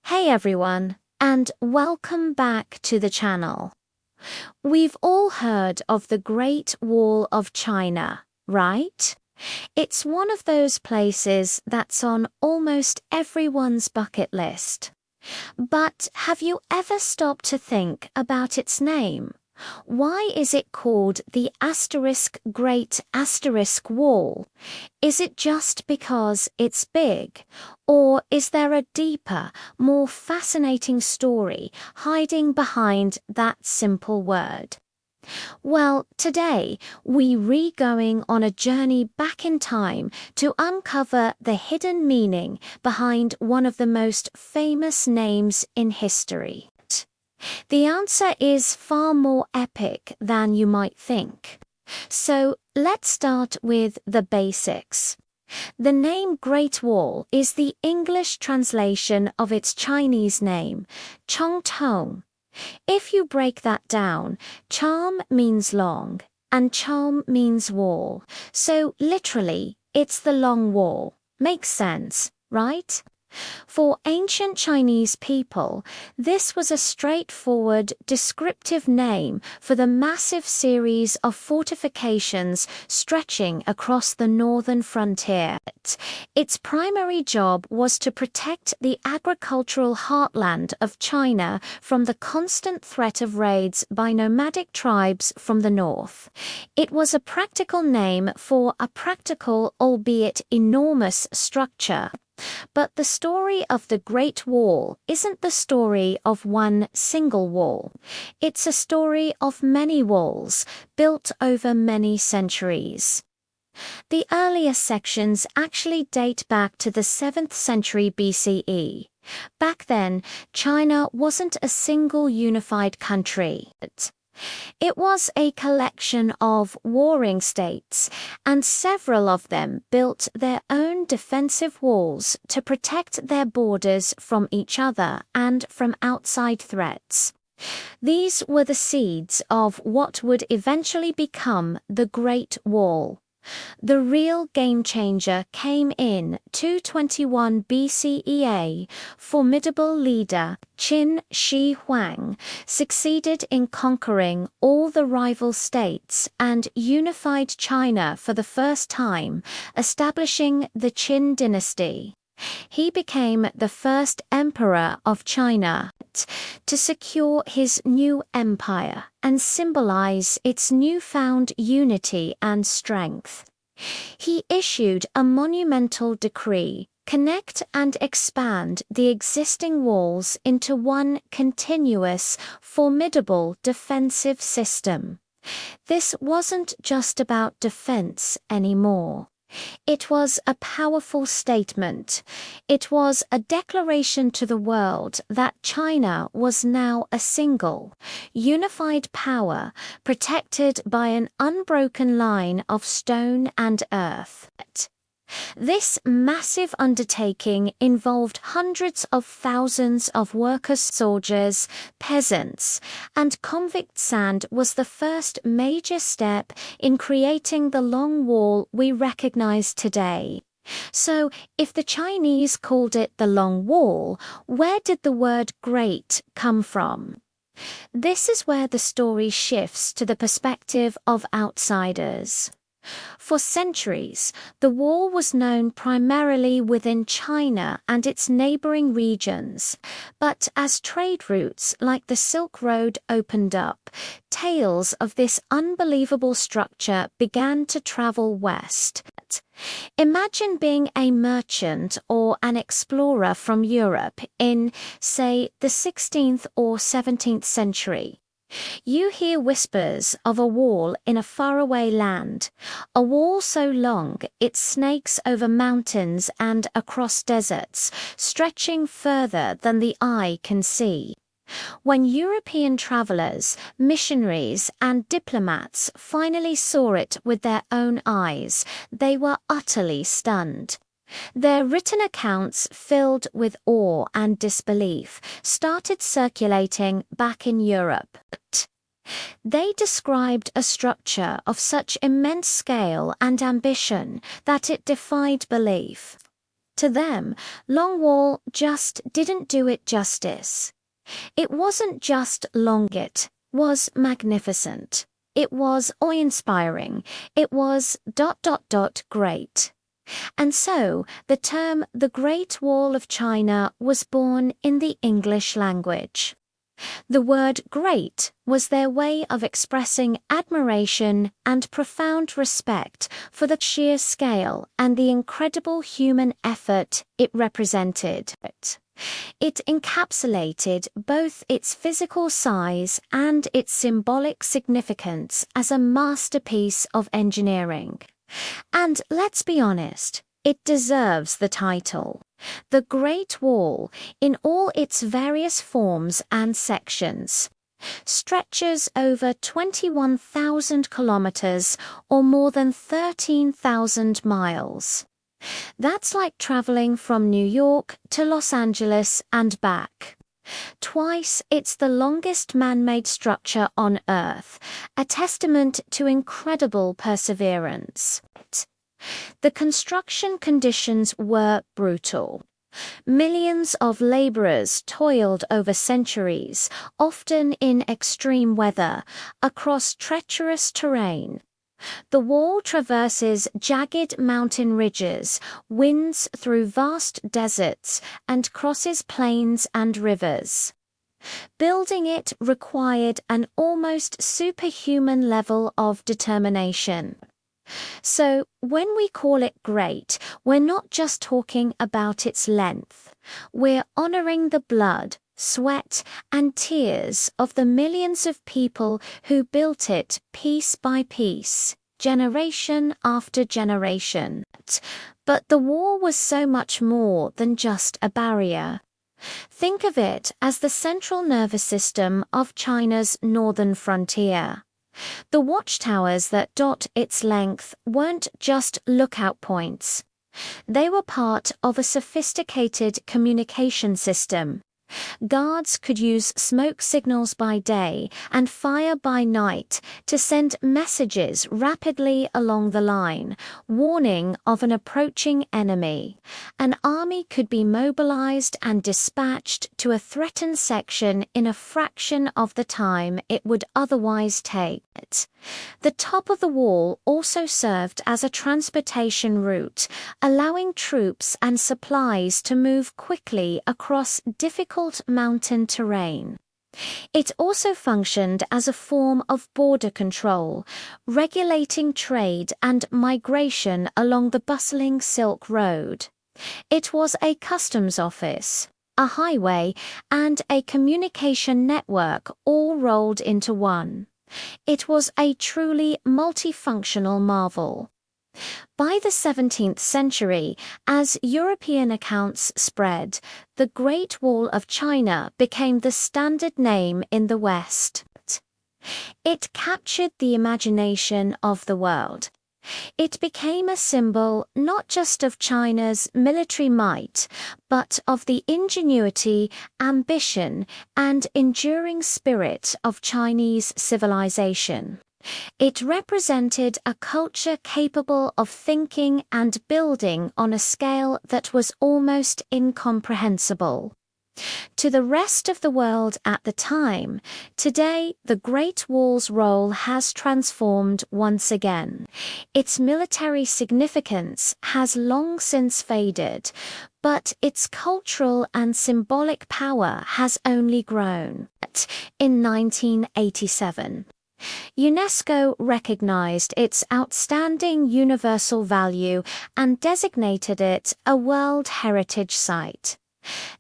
Hey everyone, and welcome back to the channel. We've all heard of the Great Wall of China, right? It's one of those places that's on almost everyone's bucket list. But have you ever stopped to think about its name? Why is it called the Great Wall? Is it just because it's big? Or is there a deeper, more fascinating story hiding behind that simple word? Well, today we're going on a journey back in time to uncover the hidden meaning behind one of the most famous names in history. The answer is far more epic than you might think. So let's start with the basics. The name Great Wall is the English translation of its Chinese name, Chongtong. If you break that down, Cham means long and Chom means wall. So literally, it's the long wall. Makes sense, right? For ancient Chinese people, this was a straightforward, descriptive name for the massive series of fortifications stretching across the northern frontier. Its primary job was to protect the agricultural heartland of China from the constant threat of raids by nomadic tribes from the north. It was a practical name for a practical, albeit enormous, structure. But the story of the Great Wall isn't the story of one single wall. It's a story of many walls built over many centuries. The earliest sections actually date back to the 7th century BCE. Back then, China wasn't a single unified country. It was a collection of warring states, and several of them built their own defensive walls to protect their borders from each other and from outside threats. These were the seeds of what would eventually become the Great Wall. The real game changer came in 221 BCE. Formidable leader Qin Shi Huang succeeded in conquering all the rival states and unified China for the first time, establishing the Qin dynasty. He became the first emperor of China to secure his new empire and symbolize its newfound unity and strength. He issued a monumental decree: connect and expand the existing walls into one continuous, formidable defensive system. This wasn't just about defense anymore. It was a powerful statement. It was a declaration to the world that China was now a single, unified power protected by an unbroken line of stone and earth. This massive undertaking involved hundreds of thousands of workers, soldiers, peasants, and convicts, and was the first major step in creating the long wall we recognize today. So, if the Chinese called it the Long Wall, where did the word great come from? This is where the story shifts to the perspective of outsiders. For centuries, the wall was known primarily within China and its neighboring regions, but as trade routes like the Silk Road opened up, tales of this unbelievable structure began to travel west. Imagine being a merchant or an explorer from Europe in, say, the 16th or 17th century. You hear whispers of a wall in a faraway land, a wall so long it snakes over mountains and across deserts, stretching further than the eye can see. When European travelers, missionaries, and diplomats finally saw it with their own eyes, they were utterly stunned. Their written accounts, filled with awe and disbelief, started circulating back in Europe. They described a structure of such immense scale and ambition that it defied belief. To them, Long Wall just didn't do it justice. It wasn't just long, it was magnificent. It was awe-inspiring. It was ... great. And so, the term the Great Wall of China was born in the English language. The word great was their way of expressing admiration and profound respect for the sheer scale and the incredible human effort it represented. It encapsulated both its physical size and its symbolic significance as a masterpiece of engineering. And let's be honest, it deserves the title. The Great Wall, in all its various forms and sections, stretches over 21,000 kilometers or more than 13,000 miles. That's like traveling from New York to Los Angeles and back. Twice it's the longest man-made structure on Earth, a testament to incredible perseverance. The construction conditions were brutal. Millions of laborers toiled over centuries, often in extreme weather, across treacherous terrain. The wall traverses jagged mountain ridges, winds through vast deserts, and crosses plains and rivers. Building it required an almost superhuman level of determination. So, when we call it great, we're not just talking about its length. We're honoring the blood, sweat, and tears of the millions of people who built it piece by piece, generation after generation. But the wall was so much more than just a barrier. Think of it as the central nervous system of China's northern frontier. The watchtowers that dot its length weren't just lookout points. They were part of a sophisticated communication system. Guards could use smoke signals by day and fire by night to send messages rapidly along the line, warning of an approaching enemy. An army could be mobilized and dispatched to a threatened section in a fraction of the time it would otherwise take. The top of the wall also served as a transportation route, allowing troops and supplies to move quickly across difficult mountain terrain. It also functioned as a form of border control, regulating trade and migration along the bustling Silk Road. It was a customs office, a highway, and a communication network all rolled into one. It was a truly multifunctional marvel. By the 17th century, as European accounts spread, the Great Wall of China became the standard name in the West. It captured the imagination of the world. It became a symbol not just of China's military might, but of the ingenuity, ambition, and enduring spirit of Chinese civilization. It represented a culture capable of thinking and building on a scale that was almost incomprehensible. To the rest of the world at the time, today the Great Wall's role has transformed once again. Its military significance has long since faded, but its cultural and symbolic power has only grown. In 1987, UNESCO recognized its outstanding universal value and designated it a World Heritage Site.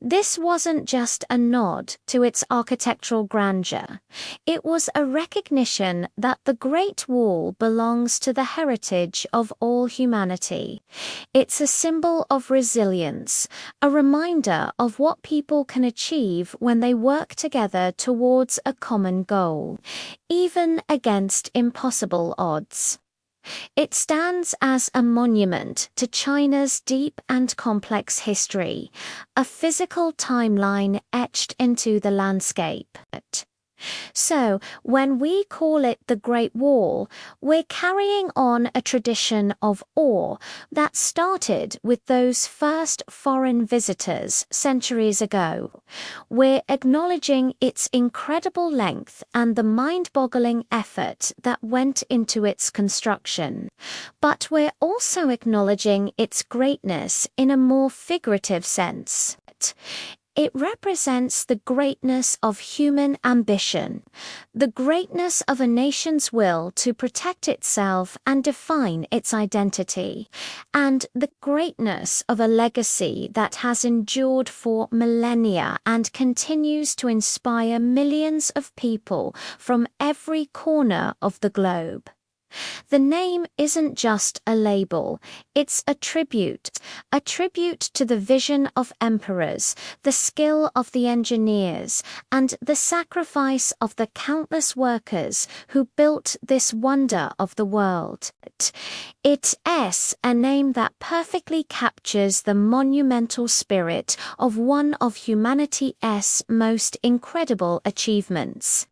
This wasn't just a nod to its architectural grandeur. It was a recognition that the Great Wall belongs to the heritage of all humanity. It's a symbol of resilience, a reminder of what people can achieve when they work together towards a common goal, even against impossible odds. It stands as a monument to China's deep and complex history, a physical timeline etched into the landscape. So, when we call it the Great Wall, we're carrying on a tradition of awe that started with those first foreign visitors centuries ago. We're acknowledging its incredible length and the mind-boggling effort that went into its construction. But we're also acknowledging its greatness in a more figurative sense. It represents the greatness of human ambition, the greatness of a nation's will to protect itself and define its identity, and the greatness of a legacy that has endured for millennia and continues to inspire millions of people from every corner of the globe. The name isn't just a label, it's a tribute to the vision of emperors, the skill of the engineers, and the sacrifice of the countless workers who built this wonder of the world. It's a name that perfectly captures the monumental spirit of one of humanity's most incredible achievements.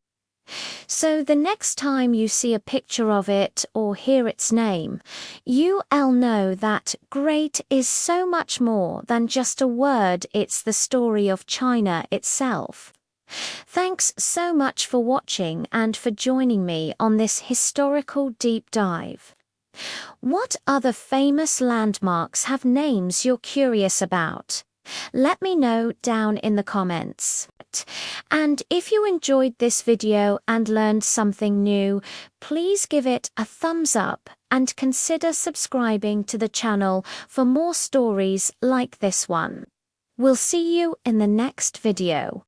So the next time you see a picture of it or hear its name, you'll know that great is so much more than just a word. It's the story of China itself. Thanks so much for watching and for joining me on this historical deep dive. What other famous landmarks have names you're curious about? Let me know down in the comments. And if you enjoyed this video and learned something new, please give it a thumbs up and consider subscribing to the channel for more stories like this one. We'll see you in the next video.